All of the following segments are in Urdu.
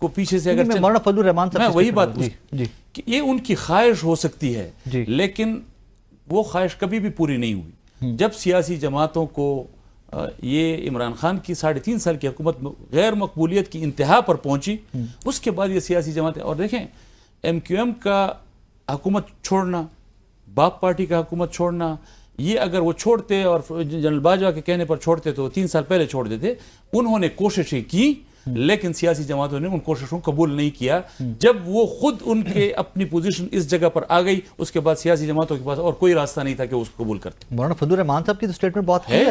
کو پیچھے سے اگر مولانا فضل الرحمان صاحب میں وہی بات جی کہ یہ ان کی خواہش ہو سکتی ہے جی لیکن وہ خواہش کبھی بھی پوری نہیں ہوئی. جب سیاسی جماعتوں کو یہ عمران خان کی 3.5 سال کی حکومت غیر مقبولیت کی انتہا پر پہنچی, اس کے بعد یہ سیاسی جماعتیں, اور دیکھیں ایم کیو ایم کا حکومت چھوڑنا, باپ پارٹی کا حکومت چھوڑنا, یہ اگر وہ چھوڑتے اور جنرل باجوہ کے کہنے پر چھوڑتے تو 3 سال پہلے چھوڑ دیتے. انہوں نے کوششیں کی لیکن سیاسی جماعتوں نے ان کوششوں کو قبول نہیں کیا. جب وہ خود ان کے اپنی پوزیشن اس جگہ پر آ گئی, اس کے بعد سیاسی جماعتوں کے پاس اور کوئی راستہ نہیں تھا کہ وہ اس کو قبول کرتے. مولانا فضل الرحمان صاحب کی تو سٹیٹمنٹ بہت ہے,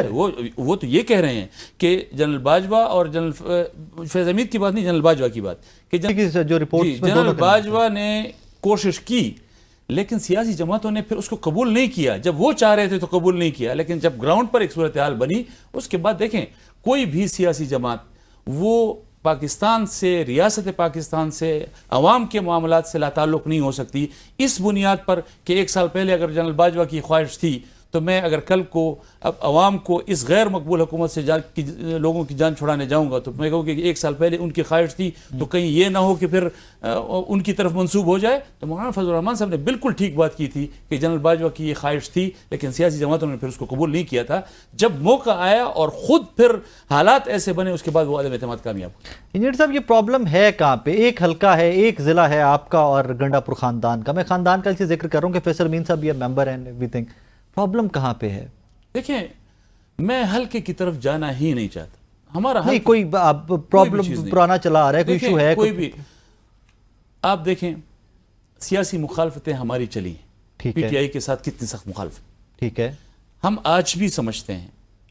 وہ تو یہ کہہ رہے ہیں کہ جنرل باجوہ اور جنرل فیض حمید کی بات نہیں, جنرل باجوہ کی بات, کہ جو رپورٹ جنرل باجوہ نے کوشش کی لیکن سیاسی جماعتوں نے پھر اس کو قبول نہیں کیا. جب وہ چاہ رہے تھے تو قبول نہیں کیا, لیکن جب گراؤنڈ پر ایک صورتحال بنی اس کے بعد دیکھیں کوئی بھی سیاسی جماعت وہ پاکستان سے, ریاست پاکستان سے, عوام کے معاملات سے لا تعلق نہیں ہو سکتی اس بنیاد پر کہ 1 سال پہلے اگر جنرل باجوہ کی خواہش تھی تو میں اگر کل کو اب عوام کو اس غیر مقبول حکومت سے لوگوں کی جان چھڑانے جاؤں گا تو میں کہوں کہ 1 سال پہلے ان کی خواہش تھی تو کہیں یہ نہ ہو کہ پھر ان کی طرف منسوب ہو جائے. تو مولانا فضل الرحمان صاحب نے بالکل ٹھیک بات کی تھی کہ جنرل باجوہ کی یہ خواہش تھی لیکن سیاسی جماعتوں نے پھر اس کو قبول نہیں کیا تھا. جب موقع آیا اور خود پھر حالات ایسے بنے اس کے بعد وہ عدم اعتماد کامیاب. انجینئر صاحب یہ پرابلم ہے کہاں پہ؟ ایک حلقہ ہے, ایک ضلع ہے آپ کا اور گنڈا پور خاندان کا. میں خاندان کا اس ذکر کر رہا ہوں کہ فیصل امین صاحب یہ ممبر ہیں ایوری تھنگ. پرابلم کہاں پہ ہے؟ دیکھیں میں حلقے کی طرف جانا ہی نہیں چاہتا. ہمارا نہیں کوئی پرابلم پرانا چلا آ رہا ہے, کوئی ایشو ہے کوئی بھی. آپ دیکھیں سیاسی مخالفتیں ہماری چلی ہیں, پی ٹی آئی کے ساتھ کتنی سخت مخالفت. ٹھیک ہے, ہم آج بھی سمجھتے ہیں,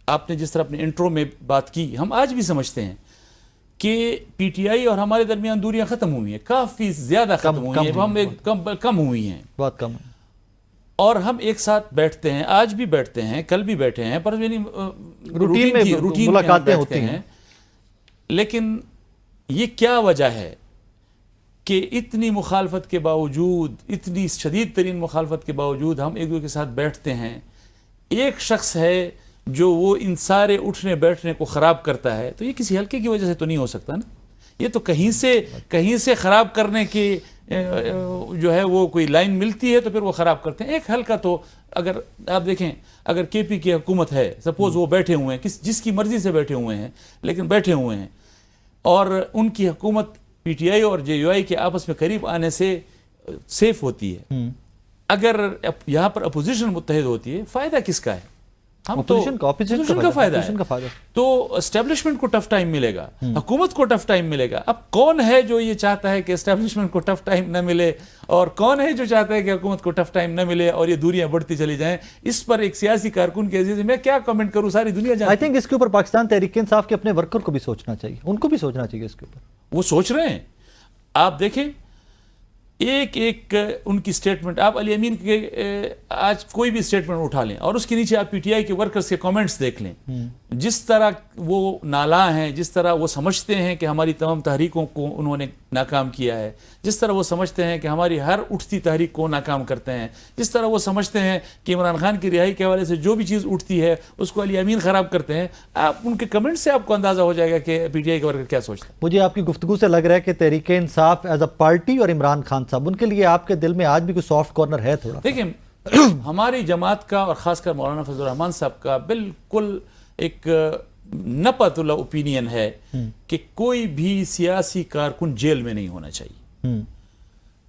آپ نے جس طرح اپنے انٹرو میں بات کی, ہم آج بھی سمجھتے ہیں کہ پی ٹی آئی اور ہمارے درمیان دوریاں ختم ہوئی ہیں, کافی زیادہ ختم ہوئی ہیں, ہم کم ہوئی ہیں, بہت کم. اور ہم ایک ساتھ بیٹھتے ہیں, آج بھی بیٹھتے ہیں, کل بھی بیٹھے ہیں, پر یعنی روٹین میں بیٹھتے ہیں. لیکن یہ کیا وجہ ہے کہ اتنی مخالفت کے باوجود, اتنی شدید ترین مخالفت کے باوجود ہم ایک دوسرے کے ساتھ بیٹھتے ہیں. ایک شخص ہے جو وہ ان سارے اٹھنے بیٹھنے کو خراب کرتا ہے, تو یہ کسی حلقے کی وجہ سے تو نہیں ہو سکتا نا. یہ تو کہیں سے خراب کرنے کی جو ہے وہ کوئی لائن ملتی ہے تو پھر وہ خراب کرتے ہیں. ایک حلقہ تو اگر آپ دیکھیں, اگر کے پی کی حکومت ہے, سپوز وہ بیٹھے ہوئے ہیں, جس کی مرضی سے بیٹھے ہوئے ہیں, لیکن بیٹھے ہوئے ہیں, اور ان کی حکومت پی ٹی آئی اور جے یو آئی کے آپس میں قریب آنے سے سیف ہوتی ہے. اگر یہاں پر اپوزیشن متحد ہوتی ہے, فائدہ کس کا ہے؟ اپوزیشن کا فائدہ ہے. تو اسٹیبلشمنٹ کو ٹف ٹائم ملے گا, حکومت کو ٹف ٹائم ملے گا. اب کون ہے جو یہ چاہتا ہے کہ اسٹیبلشمنٹ کو ٹف ٹائم نہ ملے, اور کون ہے جو چاہتا ہے کہ حکومت کو ٹف ٹائم نہ ملے اور یہ دوریاں بڑھتی چلی جائیں؟ اس پر ایک سیاسی کارکن کے عزیز میں کیا کمنٹ کروں, ساری دنیا جانتی ہے. آئی تھنک اس کے اوپر پاکستان تحریک انصاف کے اپنے ورکر کو بھی سوچنا چاہیے, ان کو بھی سوچنا چاہیے اس کے اوپر. وہ سوچ رہے ہیں. آپ دیکھیں ایک ان کی سٹیٹمنٹ, آپ علی امین کے آج کوئی بھی سٹیٹمنٹ اٹھا لیں اور اس کے نیچے آپ پی ٹی آئی کے ورکرز کے کامنٹس دیکھ لیں, جس طرح وہ نالاں ہیں, جس طرح وہ سمجھتے ہیں کہ ہماری تمام تحریکوں کو انہوں نے ناکام کیا ہے, جس طرح وہ سمجھتے ہیں کہ ہماری ہر اٹھتی تحریک کو ناکام کرتے ہیں, جس طرح وہ سمجھتے ہیں کہ عمران خان کی رہائی کے حوالے سے جو بھی چیز اٹھتی ہے اس کو علی امین خراب کرتے ہیں. آپ ان کے کمنٹ سے آپ کو اندازہ ہو جائے گا کہ پی ٹی آئی کے ورکر کیا سوچتے ہیں. مجھے آپ کی گفتگو سے لگ رہا ہے کہ Tehreek Insaf as a party اور عمران خان صاحب, ان کے لیے آپ کے دل میں آج بھی کوئی سافٹ کارنر ہے تھوڑا؟ دیکھیں ہماری جماعت کا اور خاص کر مولانا فضل الرحمان صاحب کا بالکل ایک نپت اللہ اوپینین ہے کہ کوئی بھی سیاسی کارکن جیل میں نہیں ہونا چاہیے.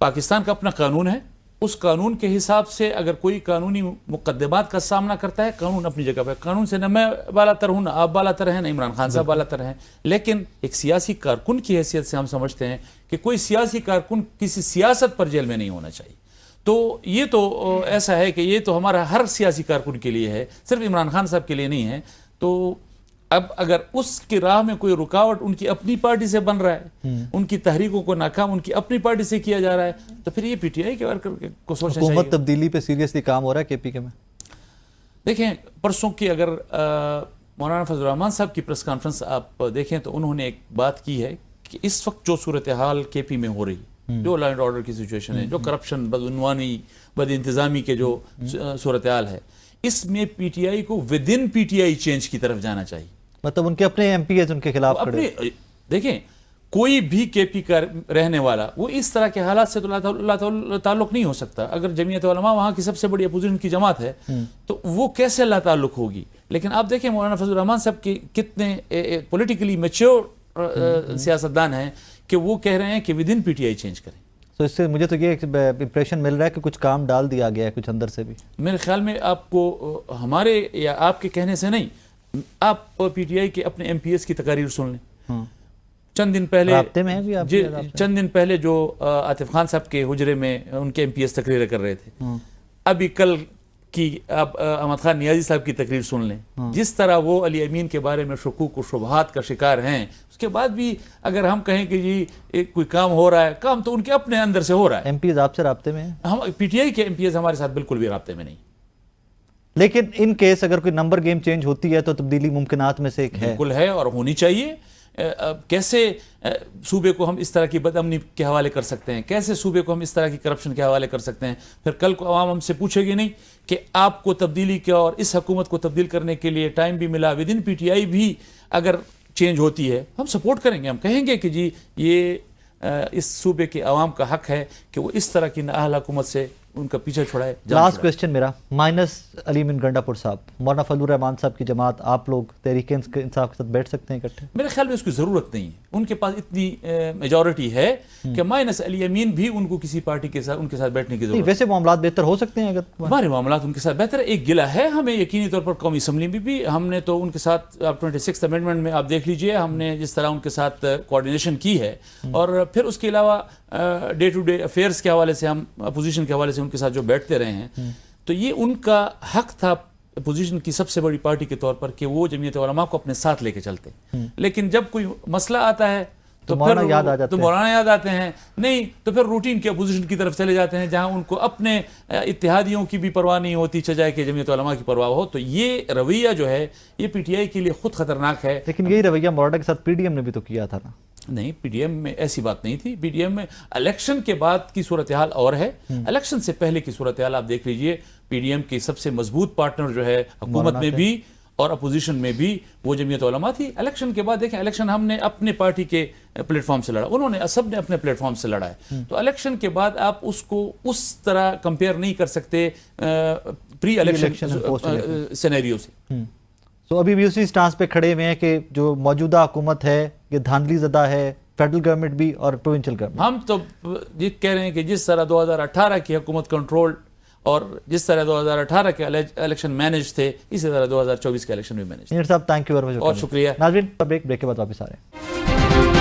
پاکستان کا اپنا قانون ہے, اس قانون کے حساب سے اگر کوئی قانونی مقدمات کا سامنا کرتا ہے, قانون اپنی جگہ پہ, قانون سے نہ میں بالا تر ہوں, نہ آپ بالا تر ہیں, نہ عمران خان صاحب بالا تر ہیں, لیکن ایک سیاسی کارکن کی حیثیت سے ہم سمجھتے ہیں کہ کوئی سیاسی کارکن کسی سیاست پر جیل میں نہیں ہونا چاہیے. تو یہ تو ایسا ہے کہ یہ تو ہمارا ہر سیاسی کارکن کے لیے ہے, صرف عمران خان صاحب کے لیے نہیں ہے. تو اب اگر اس کی راہ میں کوئی رکاوٹ ان کی اپنی پارٹی سے بن رہا ہے, ان کی تحریکوں کو ناکام ان کی اپنی پارٹی سے کیا جا رہا ہے, تو پھر یہ پی ٹی آئی کے ورکر کو سوچنا چاہیے. حکومت تبدیلی پہ سیریسلی کام ہو رہا ہے کے پی کے میں؟ دیکھیں پرسوں کی اگر مولانا فضل الرحمان صاحب کی پریس کانفرنس آپ دیکھیں تو انہوں نے ایک بات کی ہے کہ اس وقت جو صورتحال کے پی میں ہو رہی, جو لا اینڈ آرڈر کی سچویشن ہے, جو کرپشن, بدعنوانی, بد انتظامی کے جو صورتحال ہے, اس میں پی ٹی آئی کو with in P T I change کی طرف جانا چاہیے. مطلب ان کے اپنے ایم پی ایز ان کے خلاف کھڑے. دیکھیں کوئی بھی کے پی کا رہنے والا وہ اس طرح کے حالات سے تو تعلق نہیں ہو سکتا. اگر جمعیت علماء وہاں کی سب سے بڑی اپوزیشن کی جماعت ہے تو وہ کیسے اللہ تعلق ہوگی. لیکن آپ دیکھیں مولانا فضل الرحمان صاحب کی کتنے پولیٹیکلی میچور سیاستدان ہیں کہ وہ کہہ رہے ہیں کہ with in P T I change کریں. تو اس سے مجھے تو یہ امپریشن مل رہا ہے کہ کچھ کام ڈال دیا گیا ہے کچھ اندر سے بھی. میرے خیال میں آپ کو ہمارے یا آپ کے کہنے سے نہیں, آپ پی ٹی آئی کے اپنے ایم پی ایس کی تقاریر سن لیں. چند دن پہلے جو عاطف خان صاحب کے حجرے میں ان کے ایم پی ایس تقریر کر رہے تھے, ابھی کل کی آپ احمد خان نیازی صاحب کی تقریر سن لیں, جس طرح وہ علی امین کے بارے میں شکوک و شبہات کا شکار ہیں. اس کے بعد بھی اگر ہم کہیں کہ جی کوئی کام ہو رہا ہے, کام تو ان کے اپنے اندر سے ہو رہا ہے. ایم پی ایز آپ سے رابطے میں ہیں؟ ہم پی ٹی آئی کے ایم پی ایز ہمارے ساتھ بالکل بھی رابطے میں نہیں. لیکن ان کیس اگر کوئی نمبر گیم چینج ہوتی ہے تو تبدیلی ممکنات میں سے ایک ہے. بالکل ہے اور ہونی چاہیے. کیسے صوبے کو ہم اس طرح کی بدامنی کے حوالے کر سکتے ہیں, کیسے صوبے کو ہم اس طرح کی کرپشن کے حوالے کر سکتے ہیں. پھر کل کو عوام ہم سے پوچھے گی نہیں کہ آپ کو تبدیلی کے اور اس حکومت کو تبدیل کرنے کے لیے ٹائم بھی ملا, with in P T I بھی اگر چینج ہوتی ہے ہم سپورٹ کریں گے. ہم کہیں گے کہ جی یہ اس صوبے کے عوام کا حق ہے کہ وہ اس طرح کی نااہل حکومت سے ان کا پیچھے چھڑائے. لاسٹ کویسچن میرا, مائنس علی امین گنڈا پور صاحب, مولانا فضل الرحمان صاحب کی جماعت, آپ لوگ تحریک انصاف کے ساتھ بیٹھ سکتے ہیں اکٹھے؟ میرے خیال میں اس کی ضرورت نہیں ہے. ان کے پاس اتنی میجورٹی ہے کہ مائنس علی امین بھی ان کو کسی پارٹی کے ساتھ ان کے ساتھ بیٹھنے کی ضرورت. ویسے معاملات بہتر ہو سکتے ہیں اگر ہمارے معاملات ان کے ساتھ بہتر ہے. ایک گلہ ہے ہمیں یقینی طور پر قومی اسمبلی میں بھی ہم نے تو ان کے ساتھ 26 امینڈمنٹ میں آپ دیکھ لیجئے ہم نے جس طرح ان کے ساتھ کوآرڈینیشن کی ہے, اور پھر اس کے علاوہ ڈے ٹو ڈے افیئرس کے حوالے سے ہم اپوزیشن کے حوالے سے ان کے ساتھ جو بیٹھتے رہے ہیں, تو یہ ان کا حق تھا اپوزیشن کی سب سے بڑی پارٹی کے طور پر کہ وہ جمعیت علماء کو اپنے ساتھ لے کے چلتے. لیکن جب کوئی مسئلہ آتا ہے تو پھر مولانا یاد آتے ہیں, نہیں تو پھر روٹین کے اپوزیشن کی طرف چلے جاتے ہیں جہاں ان کو اپنے اتحادیوں کی بھی پرواہ نہیں ہوتی, چاہے کہ جمعیت علماء کی پرواہ ہو. تو یہ رویہ جو ہے یہ پی ٹی آئی کے لیے خود خطرناک ہے. لیکن یہی رویہ مولانا کے ساتھ پی ڈی ایم نے بھی تو کیا تھا نا. نہیں, پی ڈی ایم میں ایسی بات نہیں تھی. پی ڈی ایم میں الیکشن کے بعد کی صورتحال اور ہے, الیکشن سے پہلے کی صورتحال آپ دیکھ لیجئے. پی ڈی ایم کی سب سے مضبوط پارٹنر جو ہے حکومت میں بھی اور اپوزیشن میں بھی وہ جمعیت علماء تھی. الیکشن کے بعد دیکھیں, الیکشن ہم نے اپنے پارٹی کے پلیٹ فارم سے لڑا, انہوں نے سب نے اپنے پلیٹ فارم سے لڑا ہے. تو الیکشن کے بعد آپ اس کو اس طرح کمپیئر نہیں کر سکتے پری الیکشن سینیریو سے. تو ابھی بھی اسی سٹانس پہ کھڑے ہوئے ہیں کہ جو موجودہ حکومت ہے یہ دھاندلی زدہ ہے, فیڈرل گورنمنٹ بھی اور پروونشل گورنمنٹ. ہم تو یہ کہہ رہے ہیں کہ جس طرح 2018 کی حکومت کنٹرول اور جس طرح 2018 کے الیکشن مینج تھے, اسی طرح 2024 کے الیکشن بھی مینج. صاحب تھینک یو ویری مچ, اور شکریہ. ناظرین بریک کے بعد واپس آ رہے ہیں.